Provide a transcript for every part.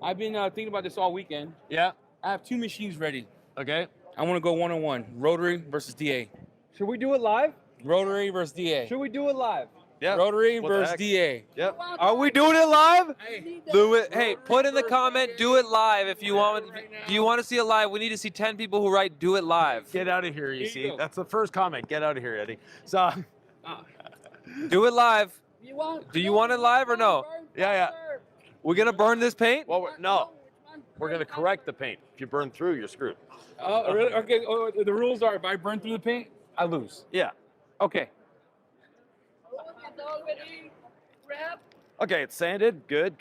I've been thinking about this all weekend. Yeah. I have 2 machines ready. Okay. I want to go 1-on-1. Rotary versus DA. Should we do it live? Rotary versus DA. Should we do it live? Yeah. Rotary What the versus heck? DA. Yep. Are we doing it live? Hey, Do it. Hey, put in the comment, do it live if you want. Do you want to see it live? We need to see 10 people who write do it live. Get out of here, you Here you see. go. That's the first comment. Get out of here, Eddie. So, Do it live. Do you want it live or no? yeah. We're going to burn this paint? Well, no. We're going to correct the paint. If you burn through, you're screwed. oh, really? Okay. Oh, the rules are if I burn through the paint, I lose. Yeah. Okay. Okay, it's sanded. Good.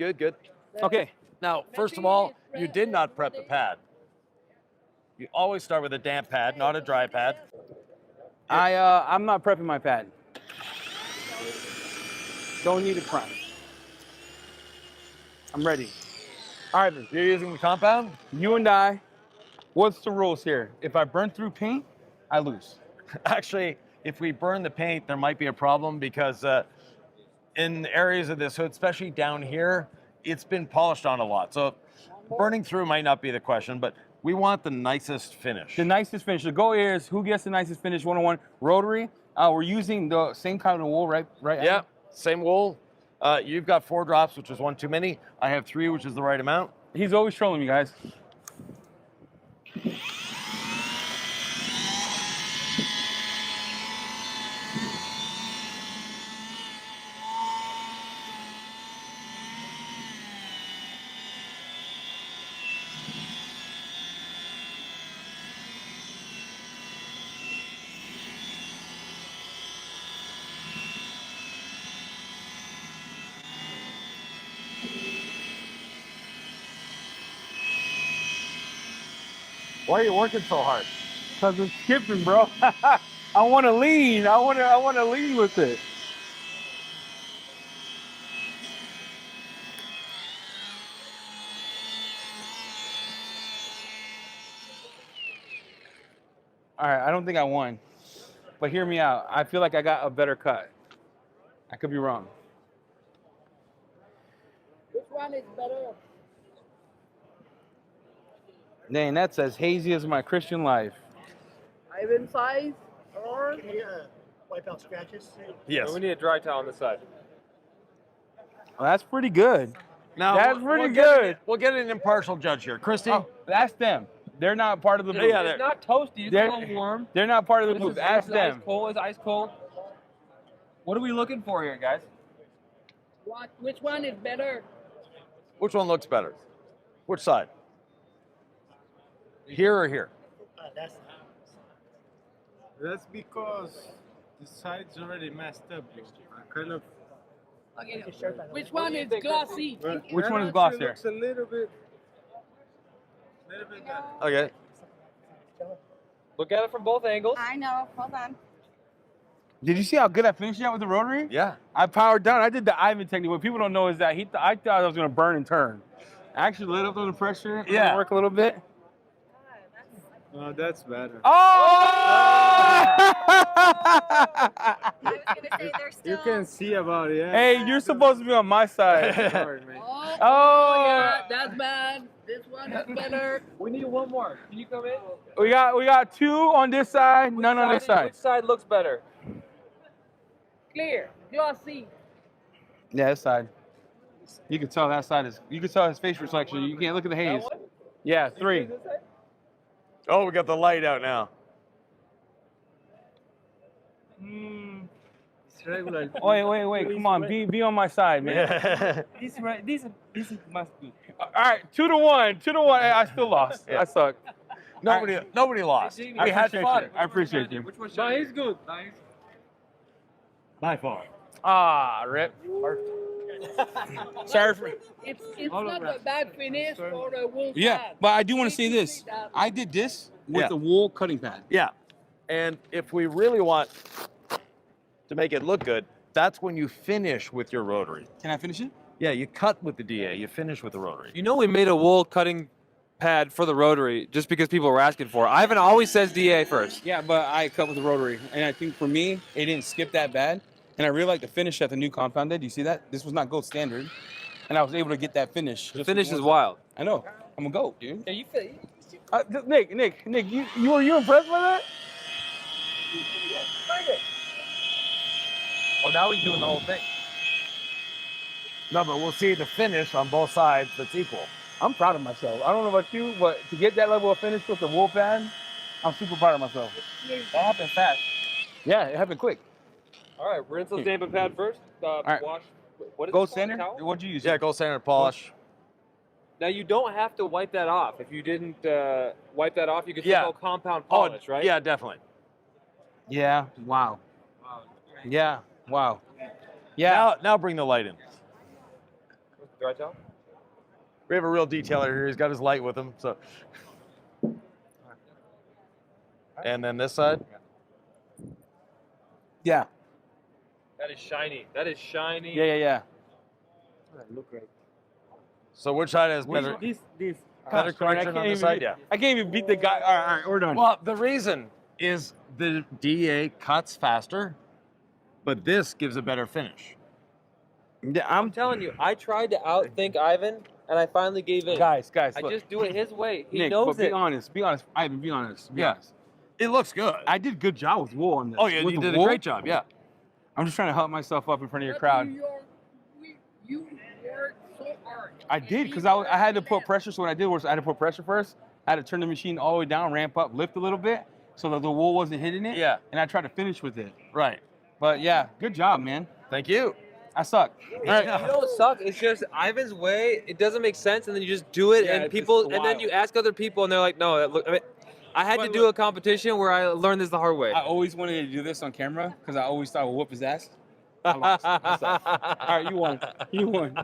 Okay. Now, first of all, you did not prep the pad. You always start with a damp pad, not a dry pad. I'm not prepping my pad. Don't need a prime. I'm ready. All right, You're using the compound? you and I. What's the rules here? If I burn through paint, I lose. Actually, if we burn the paint, there might be a problem because in areas of this hood, especially down here, it's been polished on a lot. So burning through might not be the question, but we want the nicest finish. The nicest finish. The goal here is who gets the nicest finish 1-on-1. Rotary. We're using the same kind of wool, right? Yeah, same wool. You've got 4 drops, which is 1 too many. I have 3, which is the right amount. He's always trolling me, guys. Why are you working so hard? Cause it's skipping, bro. I want to lean. I want to lean with it. All right, I don't think I won, but hear me out. I feel like I got a better cut. I could be wrong. Which one is better? Dang, that's as hazy as my Christian life. Ivan size or Wipe out scratches. Yes. We need a dry towel on the side. Well, that's pretty good. Now, That's pretty good. We'll get an impartial judge here. Christy? Oh, that's them. They're not part of the booth. Yeah, It's not toasty. It's They're- a little warm. They're not part of the booth. This Ask is ice them. cold. It's ice cold. What are we looking for here, guys? which one is better? Which one looks better? Which side? Here or here? That's because the side's already messed up. Kind of. Okay. Which one is glossy? Which one is boss here? Looks a little bit better. Okay. Look at it from both angles. I know. Hold on. Did you see how good I finished that with the rotary? Yeah. I powered down. I did the Yvan technique. What people don't know is that I thought I was going to burn and turn. I actually let up under pressure. Yeah. Work a little bit. Oh, that's better. Oh! I was gonna say they're still. You can see about it. Yeah. Hey, you're supposed to be on my side. Sorry, man. Oh, yeah, that's bad. This one is better. We need one more. Can you come in? we got 2 on this side, none on this side. Which side looks better? Clear, glossy. Yeah, this side. You can tell that side is. You can tell his face reflection. You can't look at the haze. That one? Yeah, 3. Oh, we got the light out now. It's regular. Wait. Come on, be on my side, man. This right. This must be. All right, 2-1. 2-1. I still lost. Yeah. I suck. Nobody lost. I We had appreciate fun. you. I appreciate you. Which one should No, I he's good. By far. Ah, rip. Sorry for. It's All not over. a bad finish for a wool Yeah, pad. but I do want to say You can this. see that. I did this with Yeah. the wool cutting pad. Yeah. And if we really want to make it look good, that's when you finish with your rotary. Can I finish it? Yeah, you cut with the DA, you finish with the rotary. You know we made a wool cutting pad for the rotary just because people were asking for it. Ivan always says DA first. Yeah, but I cut with the rotary, and I think for me, it didn't skip that bad. And I really like the finish that the new compound did. Do you see that? This was not gold standard, and I was able to get that finish. The finish is wild. I know. I'm a goat, dude. Yeah, you feel. Nick, you impressed by that? Oh, now he's doing the whole thing. No, but we'll see the finish on both sides that's equal. I'm proud of myself. I don't know about you, but to get that level of finish with the wool pad, I'm super proud of myself. That happened fast. Yeah, it happened quick. All right, rinse those damn pad first. right. Wash. What is Gold it called? standard? Towel? What'd you use? Yeah, gold standard polish. Now you don't have to wipe that off. If you didn't wipe that off, you could Yeah. still go compound polish, right? Yeah, definitely. Yeah. Wow. Yeah. Wow. Yeah. Now bring the light in. Dry towel. We have a real detailer here. He's got his light with him. So. And then this side. Yeah. That is shiny. That is shiny. Yeah. Look great. So which side has better? This. Better Gosh, sorry, I correction can't on this even side? beat- Yeah. I can't even beat the guy. All right, we're done. Well, the reason is the DA cuts faster, but this gives a better finish. Yeah, I'm telling you, I tried to outthink Ivan, and I finally gave in. guys. I Look. just do it his way. He Nick, knows but it. Be honest. Ivan, be honest. Be Yeah. honest. It looks good. I did a good job with wool on this. Oh yeah, With you the did a wool, great job. Yeah. I'm just trying to help myself up in front of your crowd. You worked so hard. I did because I had to put pressure. So what I did was I had to put pressure first. I had to turn the machine all the way down, ramp up, lift a little bit, so that the wool wasn't hitting it. Yeah. And I tried to finish with it. Right. But yeah, good job, man. Thank you. I suck. All right. You don't suck. It's just Ivan's way. It doesn't make sense, and then you just do it, Yeah, and it's people, just and then wild. you ask other people, and they're like, "No, that look." I mean, I had to But do look- a competition where I learned this the hard way. I always wanted to do this on camera because I always thought I would whoop his ass. I lost. I suck. All right, you won. You won.